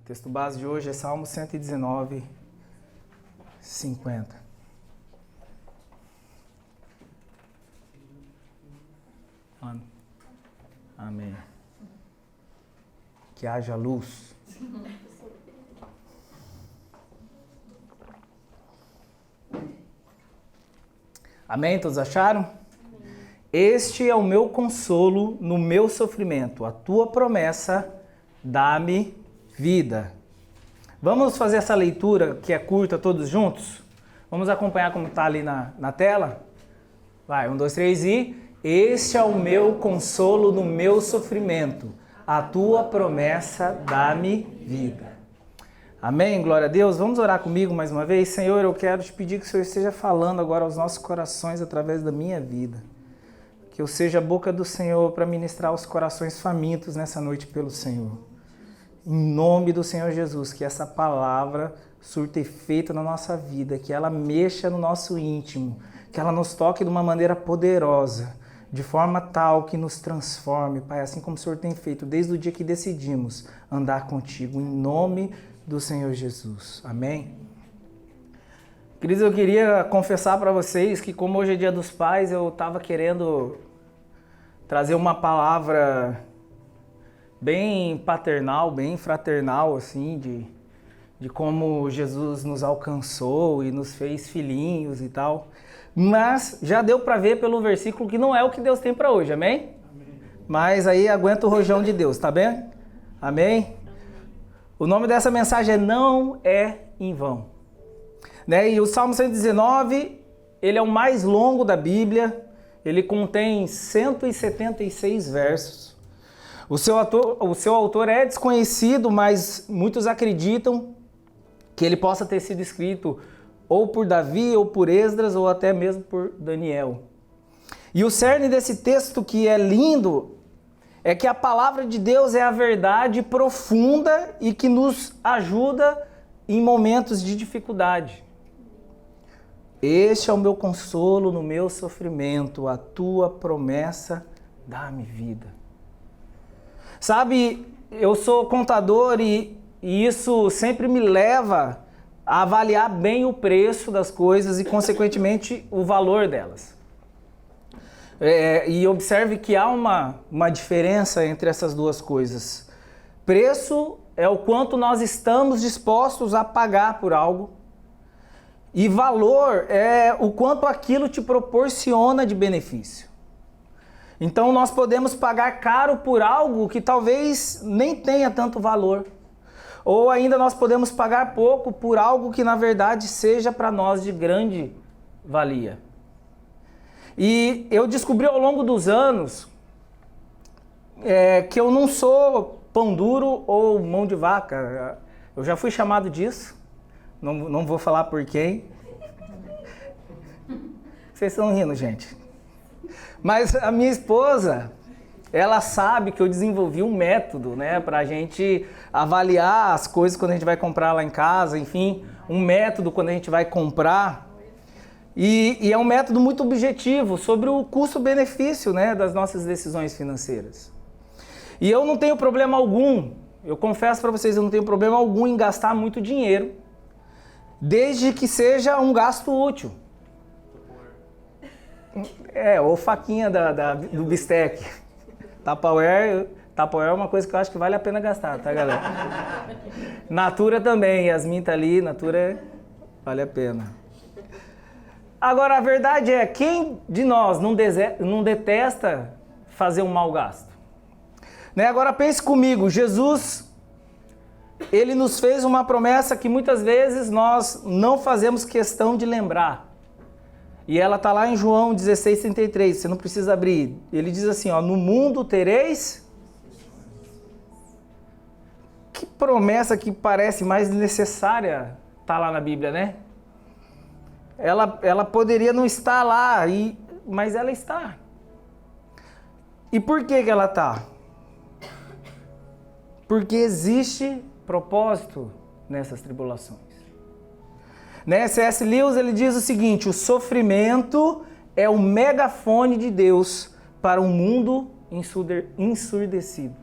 texto base de hoje é Salmo 119, 50. Amém. Que haja luz. Amém? Todos acharam? Amém. Este é o meu consolo no meu sofrimento. A tua promessa dá-me vida. Vamos fazer essa leitura que é curta todos juntos? Vamos acompanhar como está ali na tela? Vai, 1, 2, 3 e... Este é o meu consolo no meu sofrimento. A tua promessa dá-me vida. Amém? Glória a Deus. Vamos orar comigo mais uma vez? Senhor, eu quero te pedir que o Senhor esteja falando agora aos nossos corações através da minha vida. Que eu seja a boca do Senhor para ministrar os corações famintos nessa noite pelo Senhor. Em nome do Senhor Jesus, que essa palavra surta efeito na nossa vida, que ela mexa no nosso íntimo, que ela nos toque de uma maneira poderosa, de forma tal que nos transforme, Pai, assim como o Senhor tem feito desde o dia que decidimos andar contigo, em nome do Senhor Jesus. Amém? Queridos, eu queria confessar para vocês que como hoje é dia dos pais, eu estava querendo trazer uma palavra bem paternal, bem fraternal, assim, de como Jesus nos alcançou e nos fez filhinhos e tal. Mas já deu para ver pelo versículo que não é o que Deus tem para hoje, amém? Amém? Mas aí aguenta o rojão de Deus, tá bem? Amém? O nome dessa mensagem é Não é em Vão. Né? E o Salmo 119, ele é o mais longo da Bíblia, ele contém 176 versos. O seu autor é desconhecido, mas muitos acreditam que ele possa ter sido escrito ou por Davi, ou por Esdras, ou até mesmo por Daniel. E o cerne desse texto, que é lindo, é que a palavra de Deus é a verdade profunda e que nos ajuda em momentos de dificuldade. Este é o meu consolo no meu sofrimento, a tua promessa dá-me vida. Sabe, eu sou contador e isso sempre me leva a avaliar bem o preço das coisas e, consequentemente, o valor delas. E observe que há uma diferença entre essas duas coisas. Preço é o quanto nós estamos dispostos a pagar por algo. E valor é o quanto aquilo te proporciona de benefício. Então nós podemos pagar caro por algo que talvez nem tenha tanto valor. Ou ainda nós podemos pagar pouco por algo que na verdade seja para nós de grande valia. E eu descobri ao longo dos anos que eu não sou pão duro ou mão de vaca. Eu já fui chamado disso, não vou falar por quem. Vocês estão rindo, gente. Mas a minha esposa, ela sabe que eu desenvolvi um método, né, para a gente avaliar as coisas quando a gente vai comprar lá em casa, enfim, um método quando a gente vai comprar. E é um método muito objetivo sobre o custo-benefício, né, das nossas decisões financeiras. E eu não tenho problema algum, eu confesso para vocês, eu não tenho problema algum em gastar muito dinheiro, desde que seja um gasto útil. Ou faquinha do bistec. Tupperware é uma coisa que eu acho que vale a pena gastar, tá, galera? Natura também, Yasmin tá ali, Natura vale a pena. Agora, a verdade é, quem de nós não detesta fazer um mau gasto? Né? Agora pense comigo, Jesus, ele nos fez uma promessa que muitas vezes nós não fazemos questão de lembrar. E ela está lá em João 16:33, você não precisa abrir. Ele diz assim, ó, no mundo tereis... Que promessa que parece mais necessária tá lá na Bíblia, né? Ela poderia não estar lá, mas ela está. E por que ela está? Porque existe propósito nessas tribulações. Né? C.S. Lewis, ele diz o seguinte, o sofrimento é o megafone de Deus para um mundo ensurdecido.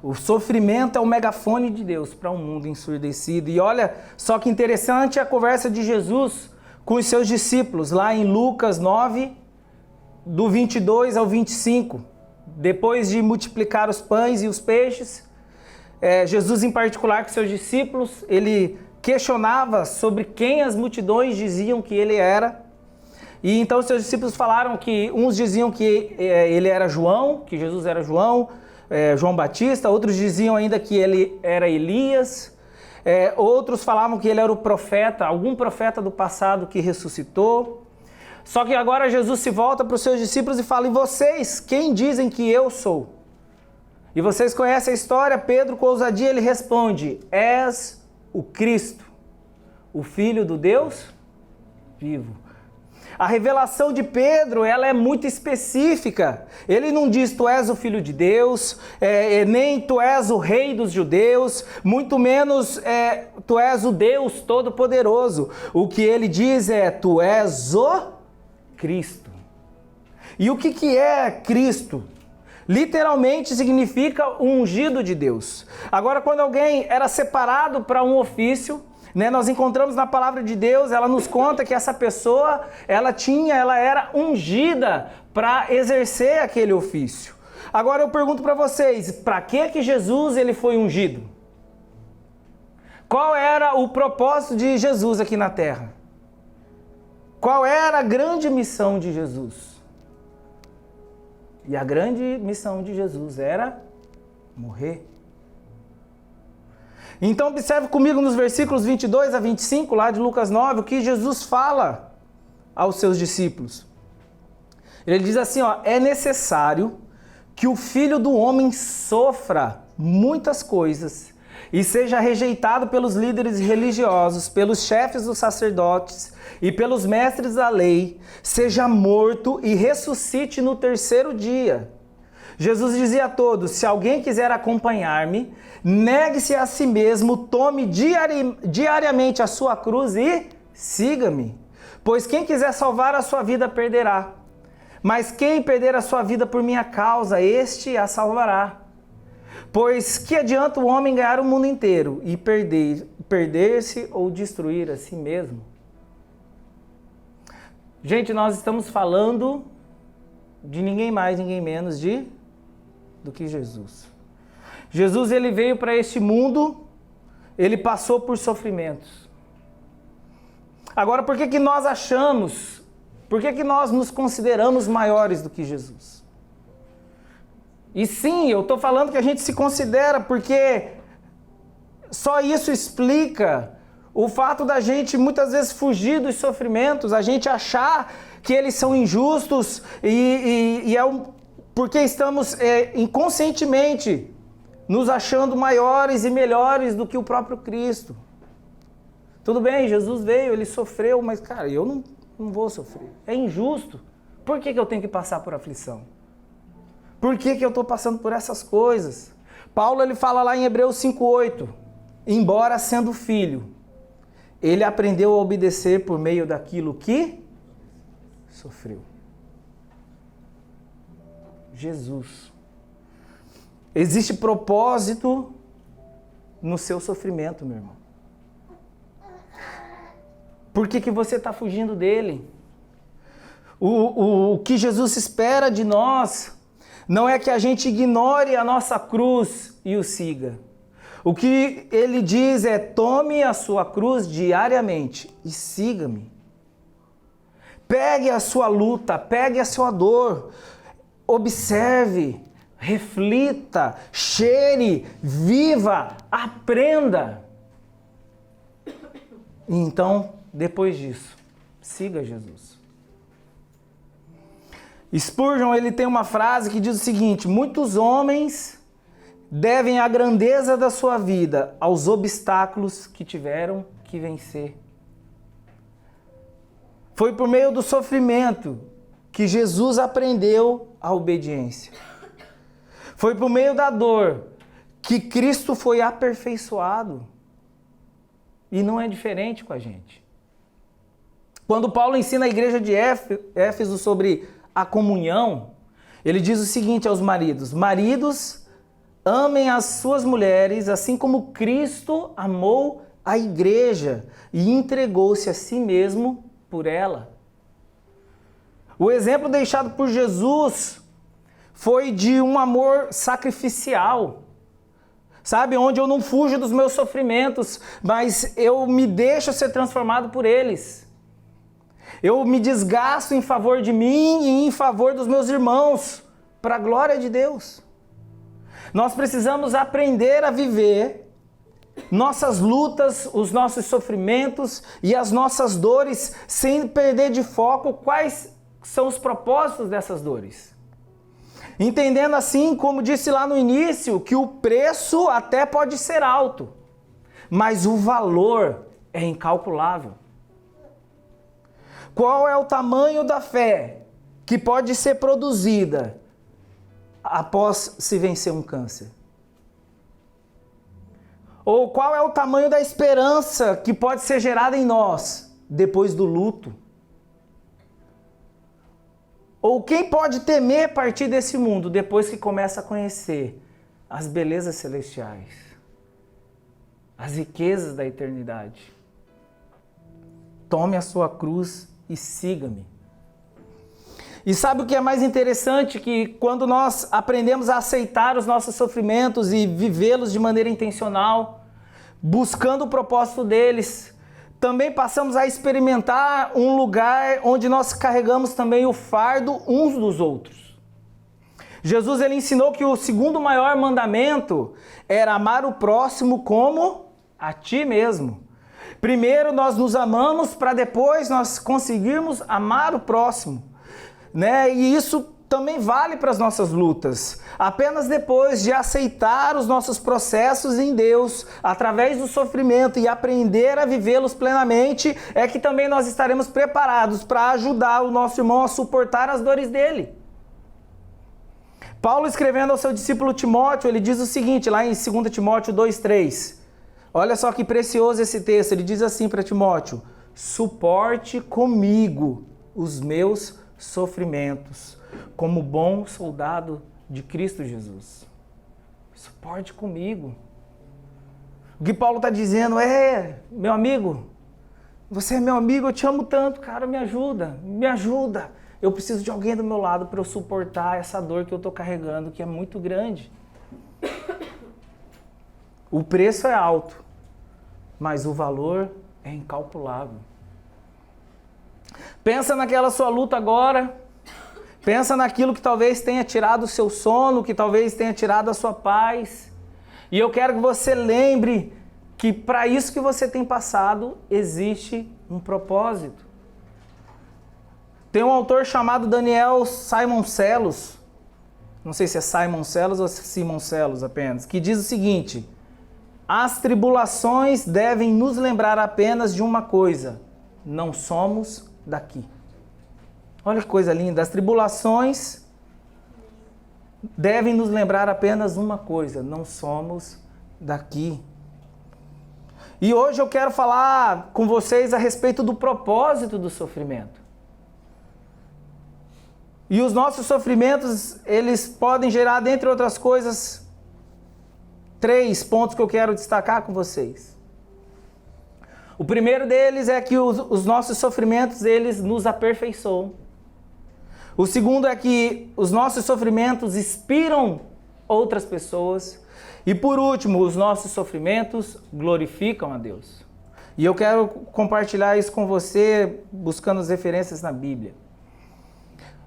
O sofrimento é o megafone de Deus para um mundo ensurdecido. E olha só que interessante a conversa de Jesus com os seus discípulos, lá em Lucas 9, do 22 ao 25. Depois de multiplicar os pães e os peixes, Jesus em particular com seus discípulos, ele questionava sobre quem as multidões diziam que ele era. E então seus discípulos falaram que uns diziam que ele era João, que Jesus era João Batista, outros diziam ainda que ele era Elias, outros falavam que ele era o profeta, algum profeta do passado que ressuscitou. Só que agora Jesus se volta para os seus discípulos e fala: e vocês, quem dizem que eu sou? E vocês conhecem a história. Pedro, com ousadia, ele responde: és o Cristo, o Filho do Deus vivo. A revelação de Pedro, ela é muito específica. Ele não diz: tu és o Filho de Deus, nem tu és o Rei dos Judeus, muito menos tu és o Deus Todo-Poderoso. O que ele diz é: tu és o Cristo. E o que é Cristo? Literalmente significa o ungido de Deus. Agora, quando alguém era separado para um ofício, nós encontramos na palavra de Deus, ela nos conta que essa pessoa, ela era ungida para exercer aquele ofício. Agora eu pergunto para vocês, para que Jesus ele foi ungido? Qual era o propósito de Jesus aqui na terra? Qual era a grande missão de Jesus? E a grande missão de Jesus era morrer. Então observe comigo nos versículos 22 a 25, lá de Lucas 9, o que Jesus fala aos seus discípulos. Ele diz assim, é necessário que o Filho do Homem sofra muitas coisas e seja rejeitado pelos líderes religiosos, pelos chefes dos sacerdotes e pelos mestres da lei, seja morto e ressuscite no terceiro dia. Jesus dizia a todos: se alguém quiser acompanhar-me, negue-se a si mesmo, tome diariamente a sua cruz e siga-me. Pois quem quiser salvar a sua vida perderá, mas quem perder a sua vida por minha causa, este a salvará. Pois que adianta o homem ganhar o mundo inteiro e perder-se ou destruir a si mesmo? Gente, nós estamos falando de ninguém mais, ninguém menos do que Jesus. Jesus, ele veio para este mundo, ele passou por sofrimentos. Agora, por que nós achamos, por que nós nos consideramos maiores do que Jesus? E sim, eu estou falando que a gente se considera, porque só isso explica o fato da gente muitas vezes fugir dos sofrimentos, a gente achar que eles são injustos porque estamos inconscientemente nos achando maiores e melhores do que o próprio Cristo. Tudo bem, Jesus veio, ele sofreu, mas cara, eu não vou sofrer. É injusto. Por que eu tenho que passar por aflição? Por que eu estou passando por essas coisas? Paulo ele fala lá em Hebreus 5:8, embora sendo filho, ele aprendeu a obedecer por meio daquilo que sofreu. Jesus. Existe propósito no seu sofrimento, meu irmão. Por que você está fugindo dele? O que Jesus espera de nós não é que a gente ignore a nossa cruz e o siga. O que ele diz é: tome a sua cruz diariamente e siga-me. Pegue a sua luta, pegue a sua dor, observe, reflita, cheire, viva, aprenda. E então, depois disso, siga Jesus. Spurgeon, ele tem uma frase que diz o seguinte: muitos homens devem a grandeza da sua vida aos obstáculos que tiveram que vencer. Foi por meio do sofrimento que Jesus aprendeu a obediência. Foi por meio da dor que Cristo foi aperfeiçoado. E não é diferente com a gente. Quando Paulo ensina a igreja de Éfeso sobre a comunhão, ele diz o seguinte aos maridos: maridos, amem as suas mulheres, assim como Cristo amou a igreja e entregou-se a si mesmo por ela. O exemplo deixado por Jesus foi de um amor sacrificial, sabe? Onde eu não fujo dos meus sofrimentos, mas eu me deixo ser transformado por eles. Eu me desgasto em favor de mim e em favor dos meus irmãos, para a glória de Deus. Nós precisamos aprender a viver nossas lutas, os nossos sofrimentos e as nossas dores sem perder de foco quais são os propósitos dessas dores. Entendendo assim, como disse lá no início, que o preço até pode ser alto, mas o valor é incalculável. Qual é o tamanho da fé que pode ser produzida após se vencer um câncer? Ou qual é o tamanho da esperança que pode ser gerada em nós depois do luto? Ou quem pode temer partir desse mundo depois que começa a conhecer as belezas celestiais, as riquezas da eternidade? Tome a sua cruz e siga-me. E sabe o que é mais interessante? Que quando nós aprendemos a aceitar os nossos sofrimentos e vivê-los de maneira intencional, buscando o propósito deles, também passamos a experimentar um lugar onde nós carregamos também o fardo uns dos outros. Jesus ele ensinou que o segundo maior mandamento era amar o próximo como a ti mesmo. Primeiro nós nos amamos para depois nós conseguirmos amar o próximo, né? E isso também vale para as nossas lutas. Apenas depois de aceitar os nossos processos em Deus, através do sofrimento e aprender a vivê-los plenamente, é que também nós estaremos preparados para ajudar o nosso irmão a suportar as dores dele. Paulo, escrevendo ao seu discípulo Timóteo, ele diz o seguinte, lá em 2 Timóteo 2,3. Olha só que precioso esse texto. Ele diz assim para Timóteo: suporte comigo os meus sofrimentos, como bom soldado de Cristo Jesus. Suporte comigo. O que Paulo está dizendo é: meu amigo, você é meu amigo, eu te amo tanto, cara, me ajuda, me ajuda. Eu preciso de alguém do meu lado para eu suportar essa dor que eu estou carregando, que é muito grande. O preço é alto, mas o valor é incalculável. Pensa naquela sua luta agora. Pensa naquilo que talvez tenha tirado o seu sono, que talvez tenha tirado a sua paz. E eu quero que você lembre que para isso que você tem passado, existe um propósito. Tem um autor chamado Daniel Simon Celos, não sei se é Simon Celos ou Simon Celos apenas, que diz o seguinte: as tribulações devem nos lembrar apenas de uma coisa: não somos daqui. Olha que coisa linda. As tribulações devem nos lembrar apenas uma coisa: não somos daqui. E hoje eu quero falar com vocês a respeito do propósito do sofrimento. E os nossos sofrimentos, eles podem gerar, dentre outras coisas, 3 pontos que eu quero destacar com vocês. O primeiro deles é que os nossos sofrimentos, eles nos aperfeiçoam. O segundo é que os nossos sofrimentos inspiram outras pessoas. E por último, os nossos sofrimentos glorificam a Deus. E eu quero compartilhar isso com você, buscando as referências na Bíblia.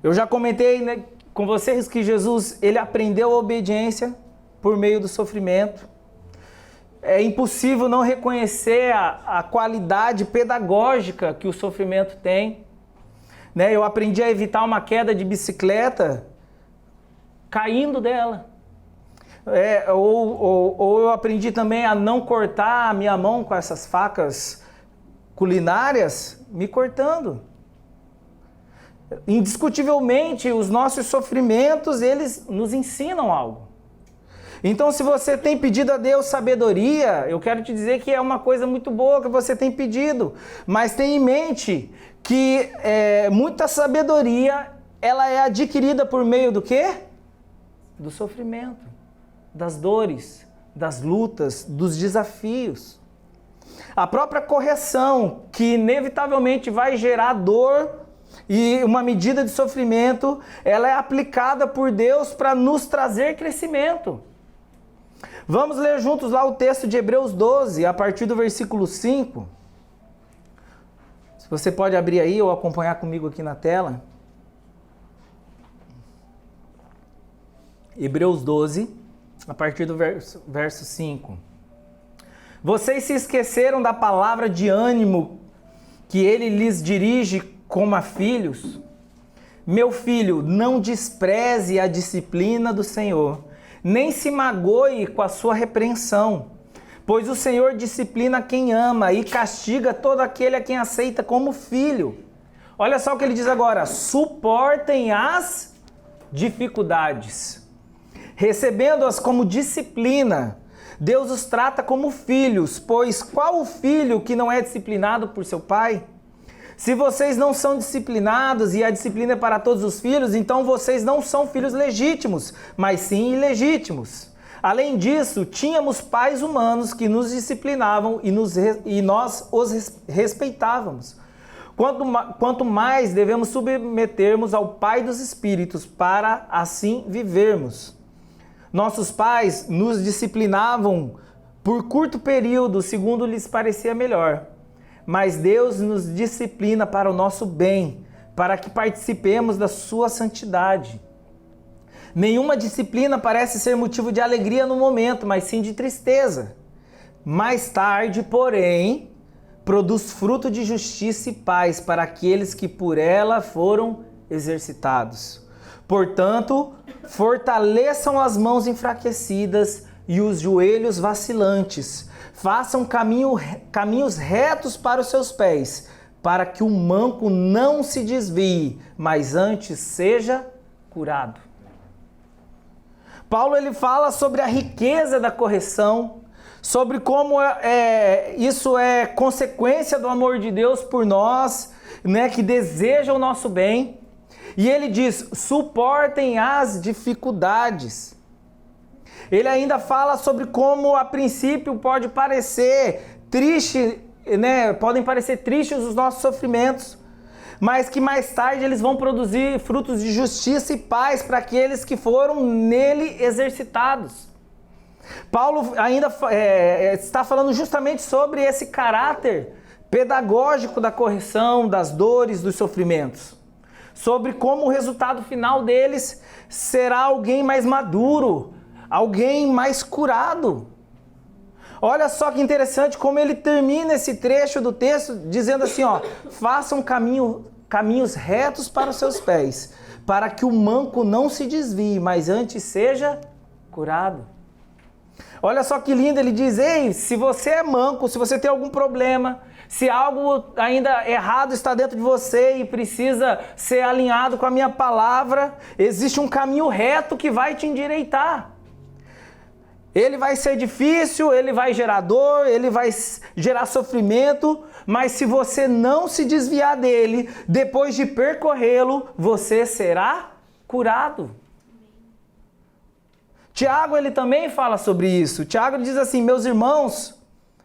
Eu já comentei, com vocês que Jesus, ele aprendeu a obediência por meio do sofrimento. É impossível não reconhecer a qualidade pedagógica que o sofrimento tem. Eu aprendi a evitar uma queda de bicicleta caindo dela. Ou eu aprendi também a não cortar a minha mão com essas facas culinárias, me cortando. Indiscutivelmente, os nossos sofrimentos, eles nos ensinam algo. Então, se você tem pedido a Deus sabedoria, eu quero te dizer que é uma coisa muito boa que você tem pedido. Mas tenha em mente que muita sabedoria, ela é adquirida por meio do quê? Do sofrimento. das dores, das lutas, dos desafios. A própria correção, que inevitavelmente vai gerar dor e uma medida de sofrimento, ela é aplicada por Deus para nos trazer crescimento. Vamos ler juntos lá o texto de Hebreus 12, a partir do versículo 5. Se você pode abrir aí ou acompanhar comigo aqui na tela. Hebreus 12, a partir do verso 5. Vocês se esqueceram da palavra de ânimo que ele lhes dirige como a filhos? Meu filho, não despreze a disciplina do Senhor, nem se magoe com a sua repreensão, pois o Senhor disciplina quem ama e castiga todo aquele a quem aceita como filho. Olha só o que ele diz agora: suportem as dificuldades, recebendo-as como disciplina. Deus os trata como filhos, pois qual o filho que não é disciplinado por seu pai? Se vocês não são disciplinados e a disciplina é para todos os filhos, então vocês não são filhos legítimos, mas sim ilegítimos. Além disso, tínhamos pais humanos que nos disciplinavam e nós os respeitávamos. Quanto mais devemos submetermos ao Pai dos Espíritos para assim vivermos. Nossos pais nos disciplinavam por curto período, segundo lhes parecia melhor. Mas Deus nos disciplina para o nosso bem, para que participemos da sua santidade. Nenhuma disciplina parece ser motivo de alegria no momento, mas sim de tristeza. Mais tarde, porém, produz fruto de justiça e paz para aqueles que por ela foram exercitados. Portanto, fortaleçam as mãos enfraquecidas e os joelhos vacilantes. Façam caminhos retos para os seus pés, para que o manco não se desvie, mas antes seja curado. Paulo ele fala sobre a riqueza da correção, sobre como isso é consequência do amor de Deus por nós, né, que deseja o nosso bem. E ele diz: suportem as dificuldades. Ele ainda fala sobre como a princípio pode parecer triste, né? Podem parecer tristes os nossos sofrimentos, mas que mais tarde eles vão produzir frutos de justiça e paz para aqueles que foram nele exercitados. Paulo ainda está falando justamente sobre esse caráter pedagógico da correção, das dores, dos sofrimentos. Sobre como o resultado final deles será alguém mais maduro, alguém mais curado. Olha só que interessante como ele termina esse trecho do texto dizendo assim, ó: façam caminhos retos para os seus pés, para que o manco não se desvie, mas antes seja curado. Olha só que lindo, ele diz: ei, se você é manco, se você tem algum problema, se algo ainda errado está dentro de você e precisa ser alinhado com a minha palavra, existe um caminho reto que vai te endireitar. Ele vai ser difícil, ele vai gerar dor, ele vai gerar sofrimento, mas se você não se desviar dele, depois de percorrê-lo, você será curado. Tiago, ele também fala sobre isso. Tiago diz assim: meus irmãos,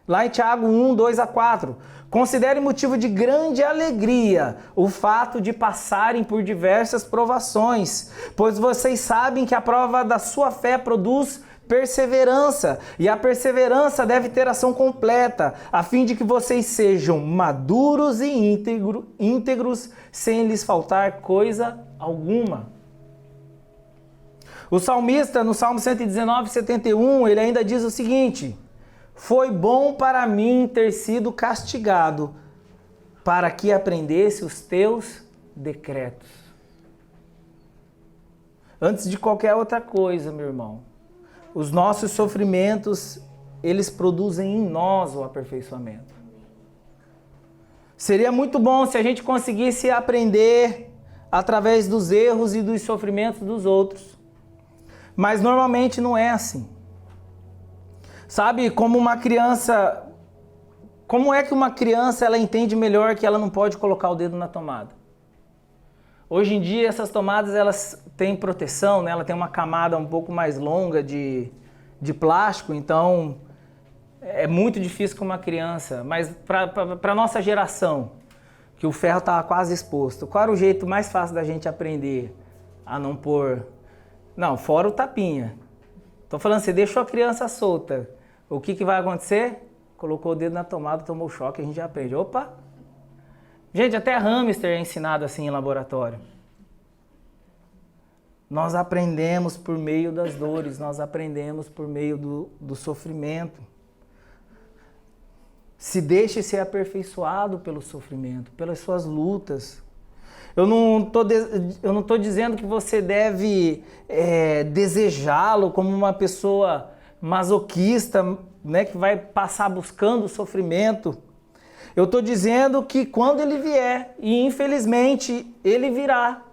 lá em Tiago 1, 2-4, considerem motivo de grande alegria o fato de passarem por diversas provações, pois vocês sabem que a prova da sua fé produz perseverança, e a perseverança deve ter ação completa, a fim de que vocês sejam maduros e íntegros, sem lhes faltar coisa alguma. O salmista, no Salmo 119, 71, ele ainda diz o seguinte: foi bom para mim ter sido castigado, para que aprendesse os teus decretos. Antes de qualquer outra coisa, meu irmão, os nossos sofrimentos, eles produzem em nós o aperfeiçoamento. Seria muito bom se a gente conseguisse aprender através dos erros e dos sofrimentos dos outros. Mas normalmente não é assim. Sabe, como uma criança... Como é que uma criança ela entende melhor que ela não pode colocar o dedo na tomada? Hoje em dia essas tomadas elas têm proteção, né? Ela tem uma camada um pouco mais longa de de plástico, então é muito difícil com uma criança. Mas para a nossa geração, que o ferro estava quase exposto, qual era o jeito mais fácil da gente aprender a não pôr... Não, fora o tapinha. Tô falando, você deixou a criança solta, o que vai acontecer? Colocou o dedo na tomada, tomou choque, a gente já aprende. Opa! Gente, até hamster é ensinado assim em laboratório. Nós aprendemos por meio das dores, nós aprendemos por meio do sofrimento. Se deixe ser aperfeiçoado pelo sofrimento, pelas suas lutas. Eu não tô dizendo que você deve desejá-lo como uma pessoa masoquista, né, que vai passar buscando o sofrimento. Eu estou dizendo que quando ele vier, e infelizmente ele virá,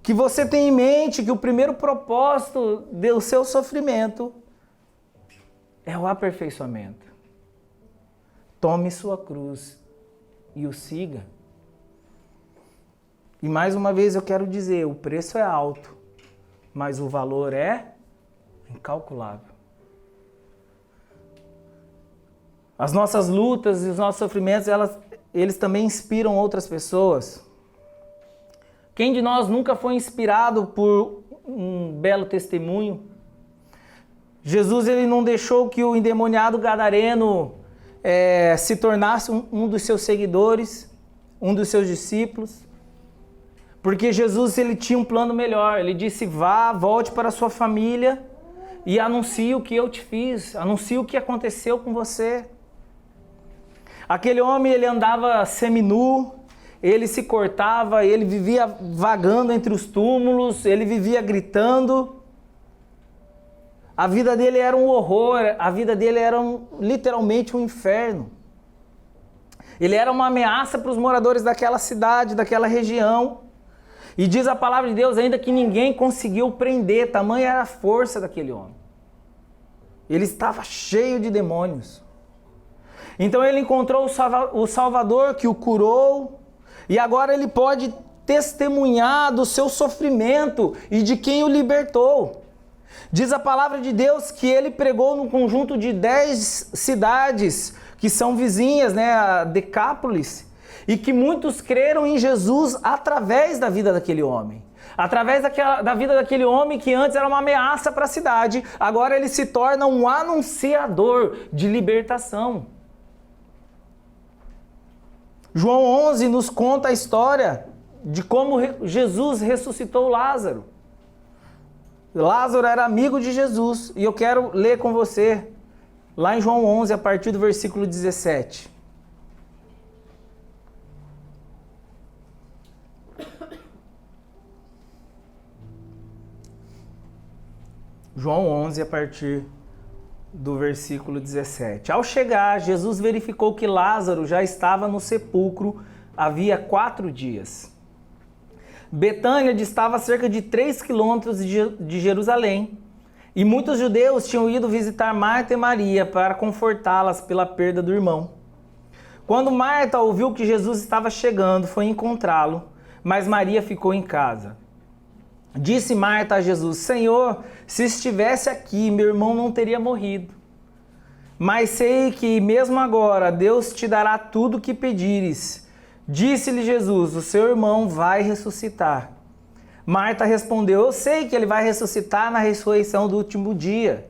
que você tenha em mente que o primeiro propósito do seu sofrimento é o aperfeiçoamento. Tome sua cruz e o siga. E mais uma vez eu quero dizer, o preço é alto, mas o valor é incalculável. As nossas lutas e os nossos sofrimentos, eles também inspiram outras pessoas. Quem de nós nunca foi inspirado por um belo testemunho? Jesus, ele não deixou que o endemoniado gadareno se tornasse um dos seus seguidores, um dos seus discípulos. Porque Jesus, ele tinha um plano melhor. Ele disse, volte para a sua família e anuncie o que eu te fiz, anuncie o que aconteceu com você. Aquele homem, ele andava seminu, ele se cortava, ele vivia vagando entre os túmulos, ele vivia gritando. A vida dele era um horror, a vida dele era literalmente um inferno. Ele era uma ameaça para os moradores daquela cidade, daquela região. E diz a palavra de Deus ainda que ninguém conseguiu prender, tamanha era a força daquele homem. Ele estava cheio de demônios. Então ele encontrou o Salvador que o curou, e agora ele pode testemunhar do seu sofrimento e de quem o libertou. Diz a palavra de Deus que ele pregou num conjunto de 10 cidades que são vizinhas, né, a Decápolis, e que muitos creram em Jesus através da vida daquele homem. Através da vida daquele homem que antes era uma ameaça para a cidade, agora ele se torna um anunciador de libertação. João 11 nos conta a história de como Jesus ressuscitou Lázaro. Lázaro era amigo de Jesus, e eu quero ler com você lá em João 11, a partir do versículo 17. João 11, a partir do versículo 17. Ao chegar, Jesus verificou que Lázaro já estava no sepulcro havia 4 dias. Betânia distava cerca de 3 quilômetros de Jerusalém, e muitos judeus tinham ido visitar Marta e Maria para confortá-las pela perda do irmão. Quando Marta ouviu que Jesus estava chegando, foi encontrá-lo, mas Maria ficou em casa. Disse Marta a Jesus, Senhor, se estivesse aqui, meu irmão não teria morrido. Mas sei que mesmo agora Deus te dará tudo o que pedires. Disse-lhe Jesus, o seu irmão vai ressuscitar. Marta respondeu, eu sei que ele vai ressuscitar na ressurreição do último dia.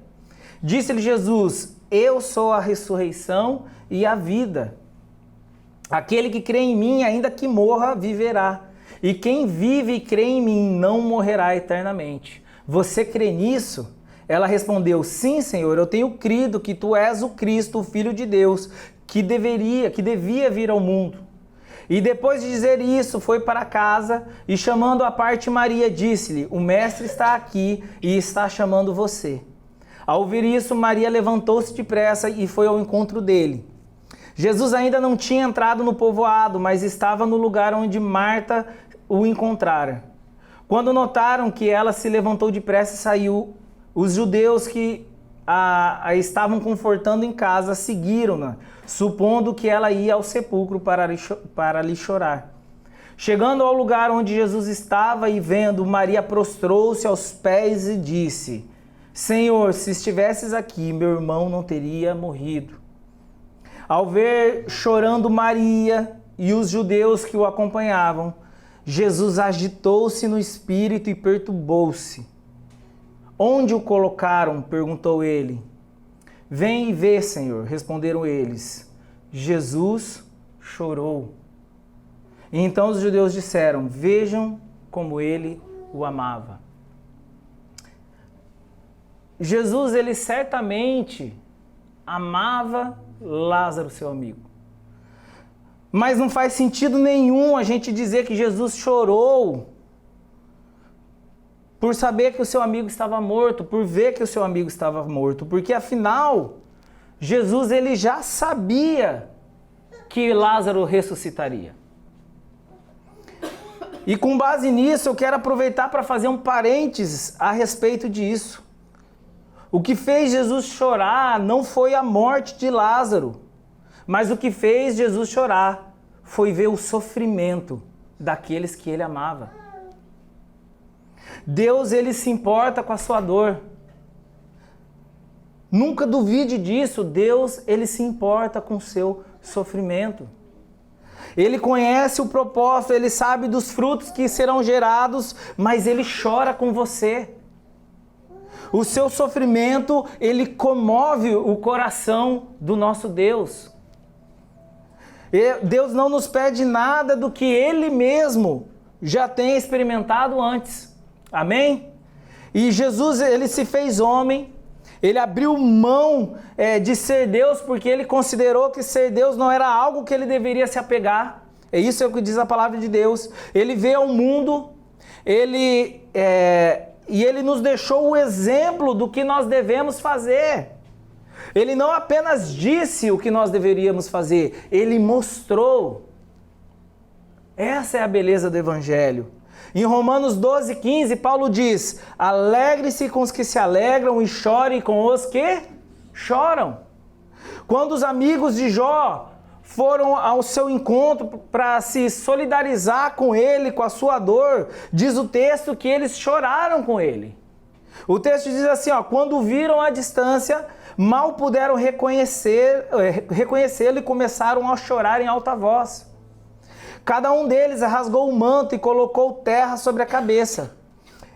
Disse-lhe Jesus, eu sou a ressurreição e a vida. Aquele que crê em mim, ainda que morra, viverá. E quem vive e crê em mim não morrerá eternamente. Você crê nisso? Ela respondeu, sim, Senhor, eu tenho crido que tu és o Cristo, o Filho de Deus, que devia vir ao mundo. E depois de dizer isso, foi para casa e chamando à parte Maria, disse-lhe, o mestre está aqui e está chamando você. Ao ouvir isso, Maria levantou-se depressa e foi ao encontro dele. Jesus ainda não tinha entrado no povoado, mas estava no lugar onde Marta o encontrara. Quando notaram que ela se levantou depressa e saiu, os judeus que a estavam confortando em casa seguiram-na, supondo que ela ia ao sepulcro para lhe chorar. Chegando ao lugar onde Jesus estava e vendo, Maria prostrou-se aos pés e disse, Senhor, se estivesses aqui, meu irmão não teria morrido. Ao ver chorando Maria e os judeus que o acompanhavam, Jesus agitou-se no espírito e perturbou-se. Onde o colocaram? Perguntou ele. Vem e vê, Senhor, responderam eles. Jesus chorou. E então os judeus disseram, vejam como ele o amava. Jesus, ele certamente amava Lázaro, seu amigo. Mas não faz sentido nenhum a gente dizer que Jesus chorou por saber que o seu amigo estava morto, por ver que o seu amigo estava morto, porque afinal, Jesus ele já sabia que Lázaro ressuscitaria. E com base nisso, eu quero aproveitar para fazer um parênteses a respeito disso. O que fez Jesus chorar não foi a morte de Lázaro, mas o que fez Jesus chorar foi ver o sofrimento daqueles que ele amava. Deus, ele se importa com a sua dor. Nunca duvide disso, Deus, ele se importa com o seu sofrimento. Ele conhece o propósito, ele sabe dos frutos que serão gerados, mas ele chora com você. O seu sofrimento, ele comove o coração do nosso Deus. Deus não nos pede nada do que Ele mesmo já tem experimentado antes. Amém? E Jesus, ele se fez homem, ele abriu mão de ser Deus, porque ele considerou que ser Deus não era algo que ele deveria se apegar. É isso que diz a palavra de Deus. Ele veio ao mundo, e ele nos deixou o exemplo do que nós devemos fazer. Ele não apenas disse o que nós deveríamos fazer, ele mostrou. Essa é a beleza do Evangelho. Em Romanos 12:15, Paulo diz, alegre-se com os que se alegram e chore com os que choram. Quando os amigos de Jó foram ao seu encontro para se solidarizar com ele, com a sua dor, diz o texto que eles choraram com ele. O texto diz assim, quando o viram à distância, mal puderam reconhecê-lo e começaram a chorar em alta voz. Cada um deles rasgou o manto e colocou terra sobre a cabeça.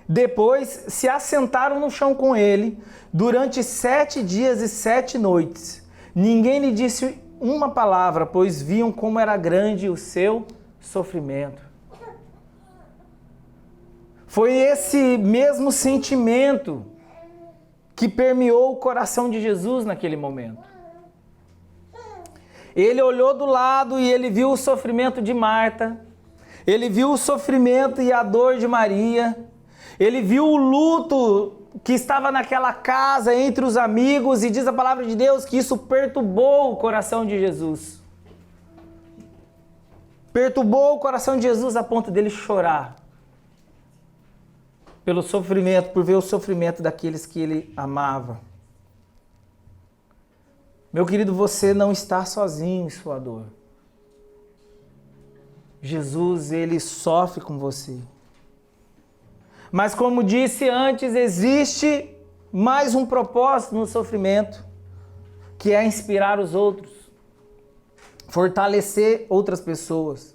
Depois se assentaram no chão com ele durante 7 dias e 7 noites. Ninguém lhe disse uma palavra, pois viam como era grande o seu sofrimento. Foi esse mesmo sentimento que permeou o coração de Jesus naquele momento. Ele olhou do lado e ele viu o sofrimento de Marta, ele viu o sofrimento e a dor de Maria, ele viu o luto que estava naquela casa entre os amigos, e diz a palavra de Deus que isso perturbou o coração de Jesus. Perturbou o coração de Jesus a ponto dele chorar pelo sofrimento, por ver o sofrimento daqueles que ele amava. Meu querido, você não está sozinho em sua dor. Jesus, ele sofre com você. Mas como disse antes, existe mais um propósito no sofrimento, que é inspirar os outros, fortalecer outras pessoas.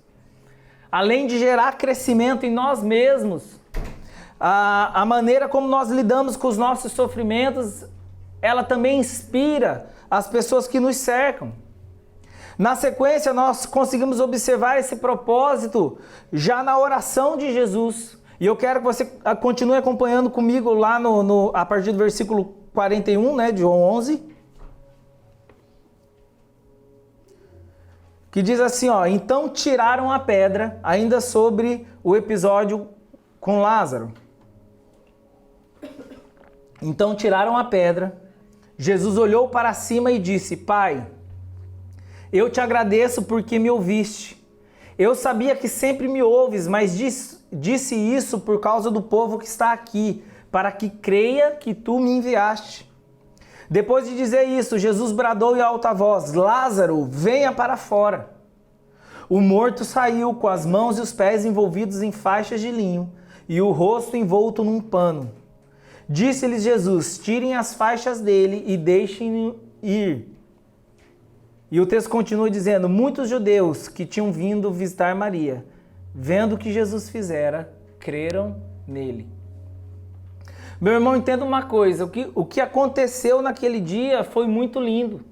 Além de gerar crescimento em nós mesmos, a maneira como nós lidamos com os nossos sofrimentos, ela também inspira as pessoas que nos cercam. Na sequência, nós conseguimos observar esse propósito já na oração de Jesus. E eu quero que você continue acompanhando comigo lá a partir do versículo 41, de João 11. Que diz assim, então tiraram a pedra, ainda sobre o episódio com Lázaro. Então tiraram a pedra. Jesus olhou para cima e disse, Pai, eu te agradeço porque me ouviste. Eu sabia que sempre me ouves, mas disse isso por causa do povo que está aqui, para que creia que tu me enviaste. Depois de dizer isso, Jesus bradou em alta voz, Lázaro, venha para fora. O morto saiu com as mãos e os pés envolvidos em faixas de linho e o rosto envolto num pano. Disse-lhes Jesus: tirem as faixas dele e deixem-no ir. E o texto continua dizendo: muitos judeus que tinham vindo visitar Maria, vendo o que Jesus fizera, creram nele. Meu irmão, entenda uma coisa, o que aconteceu naquele dia foi muito lindo.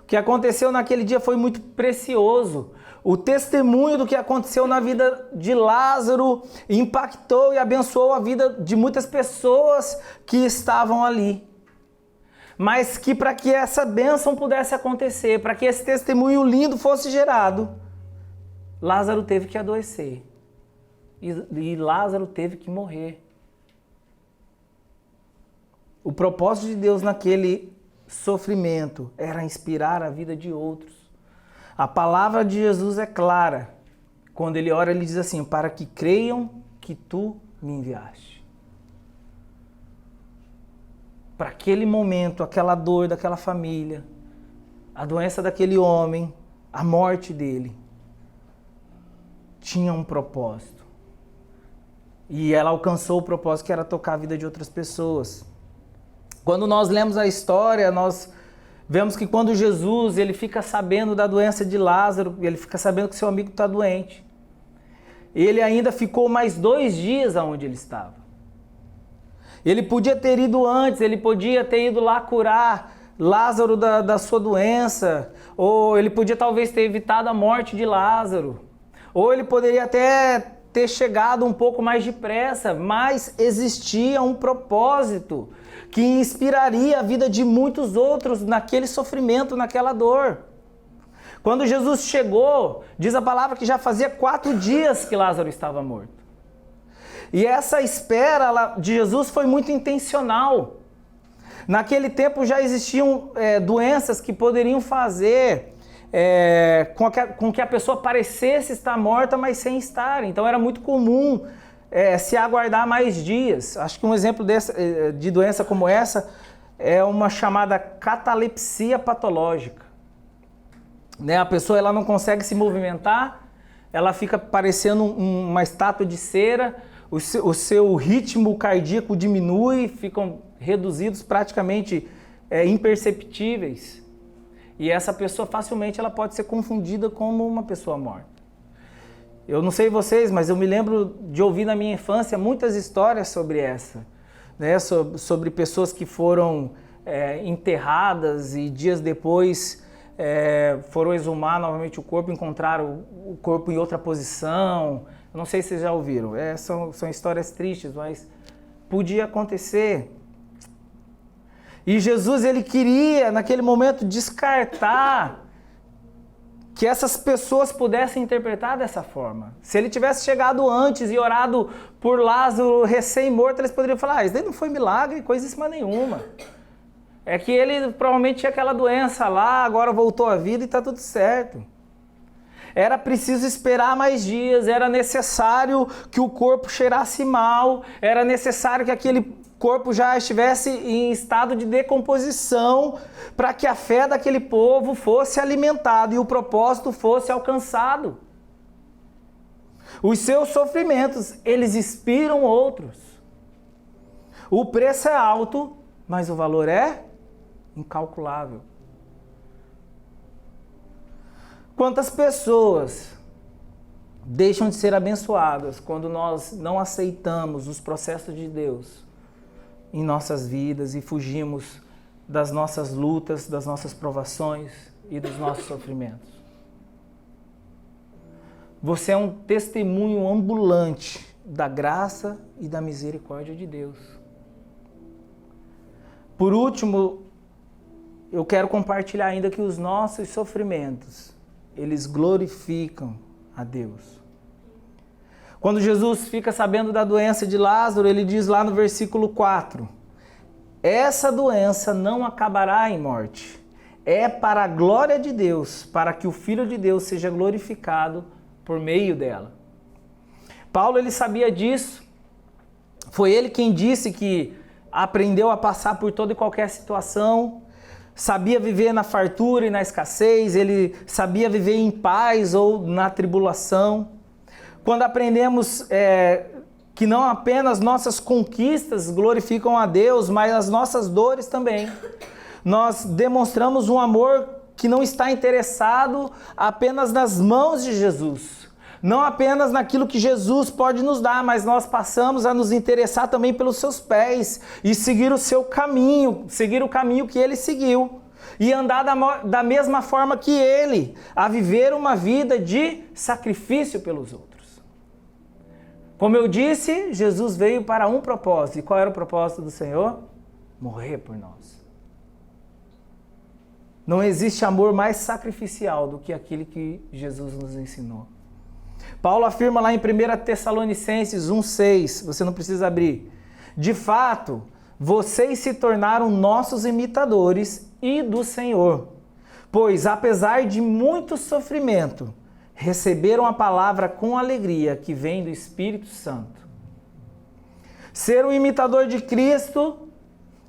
O que aconteceu naquele dia foi muito precioso. O testemunho do que aconteceu na vida de Lázaro impactou e abençoou a vida de muitas pessoas que estavam ali. Mas que para que essa bênção pudesse acontecer, para que esse testemunho lindo fosse gerado, Lázaro teve que adoecer. E Lázaro teve que morrer. O propósito de Deus naquele sofrimento era inspirar a vida de outros. A palavra de Jesus é clara. Quando ele ora, ele diz assim: para que creiam que tu me enviaste. Para aquele momento, aquela dor daquela família, a doença daquele homem, a morte dele, tinha um propósito. E ela alcançou o propósito, que era tocar a vida de outras pessoas. Quando nós lemos a história, nós vemos que quando Jesus ele fica sabendo da doença de Lázaro, ele fica sabendo que seu amigo está doente. Ele ainda ficou mais 2 dias onde ele estava. Ele podia ter ido antes, ele podia ter ido lá curar Lázaro da sua doença, ou ele podia talvez ter evitado a morte de Lázaro, ou ele poderia até ter chegado um pouco mais depressa, mas existia um propósito que inspiraria a vida de muitos outros naquele sofrimento, naquela dor. Quando Jesus chegou, diz a palavra que já fazia 4 dias que Lázaro estava morto. E essa espera de Jesus foi muito intencional. Naquele tempo já existiam doenças que poderiam fazer com que a pessoa parecesse estar morta, mas sem estar. Então era muito comum se aguardar mais dias. Acho que um exemplo de doença como essa é uma chamada catalepsia patológica. Né? A pessoa ela não consegue se movimentar, ela fica parecendo uma estátua de cera, o seu ritmo cardíaco diminui, ficam reduzidos praticamente imperceptíveis. E essa pessoa facilmente ela pode ser confundida como uma pessoa morta. Eu não sei vocês, mas eu me lembro de ouvir na minha infância muitas histórias sobre essa, né? Sobre pessoas que foram enterradas e dias depois foram exumar novamente o corpo, encontraram o corpo em outra posição. Eu não sei se vocês já ouviram. São histórias tristes, mas podia acontecer. E Jesus ele queria naquele momento descartar que essas pessoas pudessem interpretar dessa forma. Se ele tivesse chegado antes e orado por Lázaro recém-morto, eles poderiam falar: isso daí não foi milagre, coisíssima nenhuma. É que ele provavelmente tinha aquela doença lá, agora voltou à vida e está tudo certo. Era preciso esperar mais dias, era necessário que o corpo cheirasse mal, era necessário que aquele corpo já estivesse em estado de decomposição para que a fé daquele povo fosse alimentada e o propósito fosse alcançado. Os seus sofrimentos, eles inspiram outros. O preço é alto, mas o valor é incalculável. Quantas pessoas deixam de ser abençoadas quando nós não aceitamos os processos de Deus em nossas vidas e fugimos das nossas lutas, das nossas provações e dos nossos sofrimentos? Você é um testemunho ambulante da graça e da misericórdia de Deus. Por último, eu quero compartilhar ainda que os nossos sofrimentos, eles glorificam a Deus. Quando Jesus fica sabendo da doença de Lázaro, ele diz lá no versículo 4: essa doença não acabará em morte. É para a glória de Deus, para que o Filho de Deus seja glorificado por meio dela. Paulo, ele sabia disso. Foi ele quem disse que aprendeu a passar por toda e qualquer situação, sabia viver na fartura e na escassez, ele sabia viver em paz ou na tribulação. Quando aprendemos que não apenas nossas conquistas glorificam a Deus, mas as nossas dores também. Nós demonstramos um amor que não está interessado apenas nas mãos de Jesus, não apenas naquilo que Jesus pode nos dar, mas nós passamos a nos interessar também pelos seus pés e seguir o seu caminho, seguir o caminho que ele seguiu e andar da mesma forma que ele, a viver uma vida de sacrifício pelos outros. Como eu disse, Jesus veio para um propósito. E qual era o propósito do Senhor? Morrer por nós. Não existe amor mais sacrificial do que aquele que Jesus nos ensinou. Paulo afirma lá em 1 Tessalonicenses 1,6, você não precisa abrir. De fato, vocês se tornaram nossos imitadores e do Senhor, pois apesar de muito sofrimento, receberam a palavra com alegria que vem do Espírito Santo. Ser um imitador de Cristo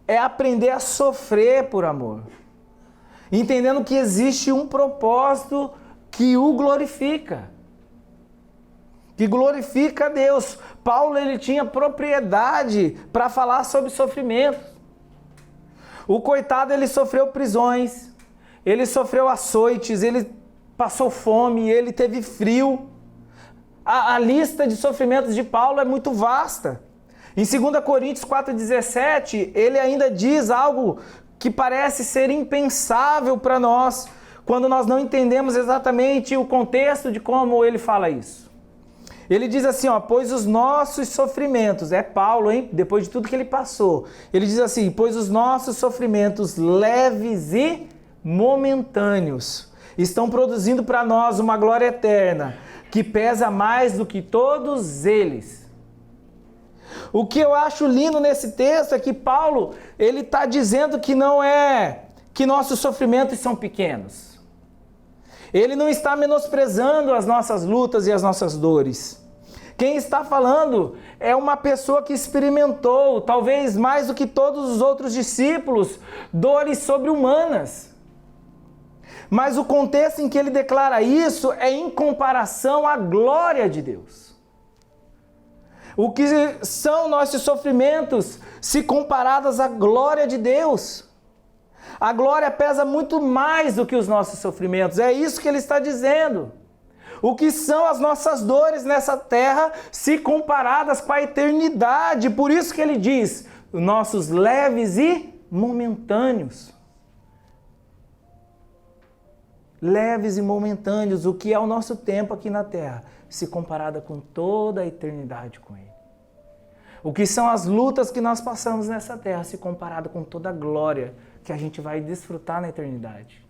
é aprender a sofrer por amor, entendendo que existe um propósito que o glorifica, que glorifica a Deus. Paulo, ele tinha propriedade para falar sobre sofrimento. O coitado, ele sofreu prisões, ele sofreu açoites, ele passou fome, ele teve frio. A lista de sofrimentos de Paulo é muito vasta. Em 2 Coríntios 4,17, ele ainda diz algo que parece ser impensável para nós, quando nós não entendemos exatamente o contexto de como ele fala isso. Ele diz assim, pois os nossos sofrimentos, é Paulo, hein? Depois de tudo que ele passou, ele diz assim, pois os nossos sofrimentos leves e momentâneos estão produzindo para nós uma glória eterna, que pesa mais do que todos eles. O que eu acho lindo nesse texto é que Paulo, ele está dizendo que não é que nossos sofrimentos são pequenos. Ele não está menosprezando as nossas lutas e as nossas dores. Quem está falando é uma pessoa que experimentou, talvez mais do que todos os outros discípulos, dores sobre-humanas. Mas o contexto em que ele declara isso é em comparação à glória de Deus. O que são nossos sofrimentos se comparados à glória de Deus? A glória pesa muito mais do que os nossos sofrimentos. É isso que ele está dizendo. O que são as nossas dores nessa terra se comparadas com a eternidade? Por isso que ele diz, nossos leves e momentâneos. Leves e momentâneos, o que é o nosso tempo aqui na terra, se comparada com toda a eternidade com Ele. O que são as lutas que nós passamos nessa terra, se comparada com toda a glória que a gente vai desfrutar na eternidade.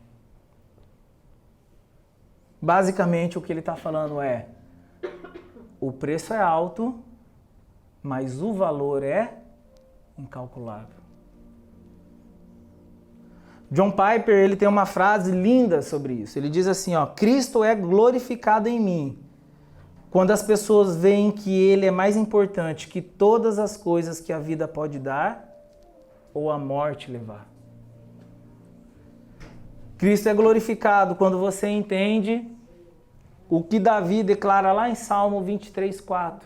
Basicamente, o que ele está falando é, o preço é alto, mas o valor é incalculável. John Piper, ele tem uma frase linda sobre isso. Ele diz assim, Cristo é glorificado em mim quando as pessoas veem que Ele é mais importante que todas as coisas que a vida pode dar ou a morte levar. Cristo é glorificado quando você entende o que Davi declara lá em Salmo 23:4.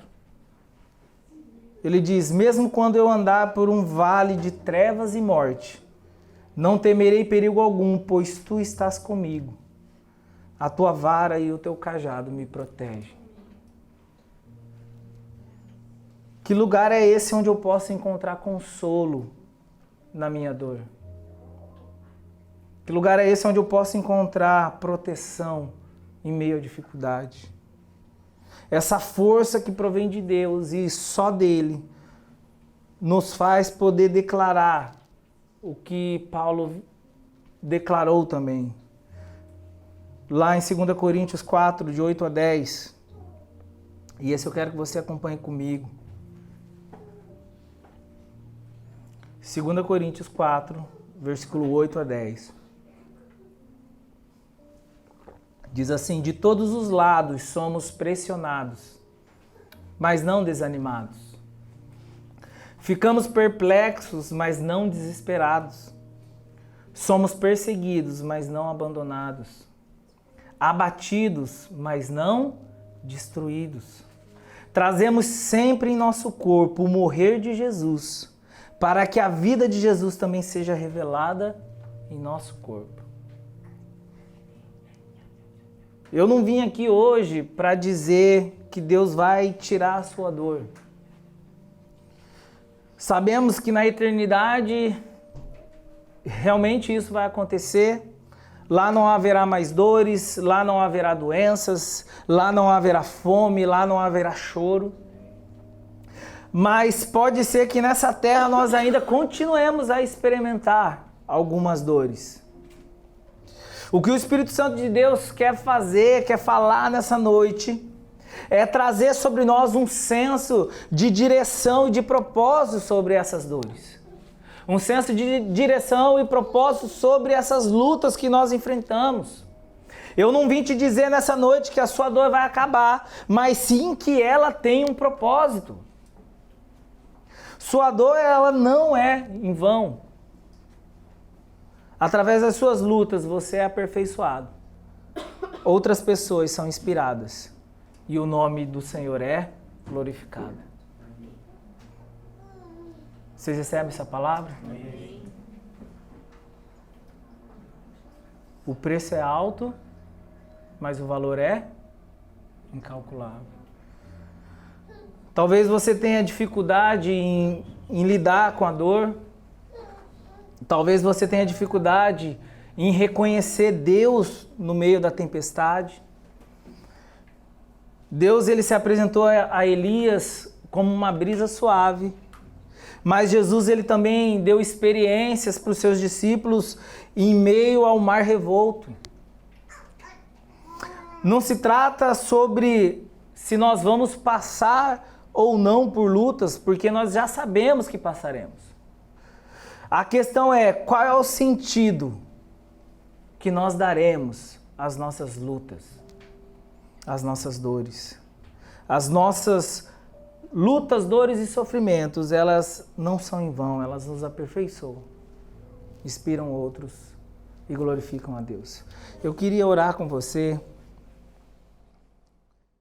Ele diz, mesmo quando eu andar por um vale de trevas e morte, não temerei perigo algum, pois tu estás comigo. A tua vara e o teu cajado me protegem. Que lugar é esse onde eu posso encontrar consolo na minha dor? Que lugar é esse onde eu posso encontrar proteção em meio à dificuldade? Essa força que provém de Deus e só dele nos faz poder declarar o que Paulo declarou também. Lá em 2 Coríntios 4, de 8 a 10. E esse eu quero que você acompanhe comigo. 2 Coríntios 4, versículo 8 a 10. Diz assim, de todos os lados somos pressionados, mas não desanimados. Ficamos perplexos, mas não desesperados. Somos perseguidos, mas não abandonados. Abatidos, mas não destruídos. trazemos sempre em nosso corpo o morrer de Jesus, para que a vida de Jesus também seja revelada em nosso corpo. Eu não vim aqui hoje para dizer que Deus vai tirar a sua dor. Sabemos que na eternidade realmente isso vai acontecer. Lá não haverá mais dores, lá não haverá doenças, lá não haverá fome, lá não haverá choro. Mas pode ser que nessa terra nós ainda continuemos a experimentar algumas dores. O que o Espírito Santo de Deus quer fazer, quer falar nessa noite, é trazer sobre nós um senso de direção e de propósito sobre essas dores. Um senso de direção e propósito sobre essas lutas que nós enfrentamos. Eu não vim te dizer nessa noite que a sua dor vai acabar, mas sim que ela tem um propósito. Sua dor, ela não é em vão. Através das suas lutas, você é aperfeiçoado. Outras pessoas são inspiradas. E o nome do Senhor é glorificado. Vocês recebem essa palavra? Amém. O preço é alto, mas o valor é incalculável. Talvez você tenha dificuldade em lidar com a dor. Talvez você tenha dificuldade em reconhecer Deus no meio da tempestade. Deus, ele se apresentou a Elias como uma brisa suave. Mas Jesus, ele também deu experiências para os seus discípulos em meio ao mar revolto. Não se trata sobre se nós vamos passar ou não por lutas, porque nós já sabemos que passaremos. A questão é qual é o sentido que nós daremos às nossas lutas, às nossas dores, às nossas lutas, dores e sofrimentos. Elas não são em vão, elas nos aperfeiçoam, inspiram outros e glorificam a Deus. Eu queria orar com você.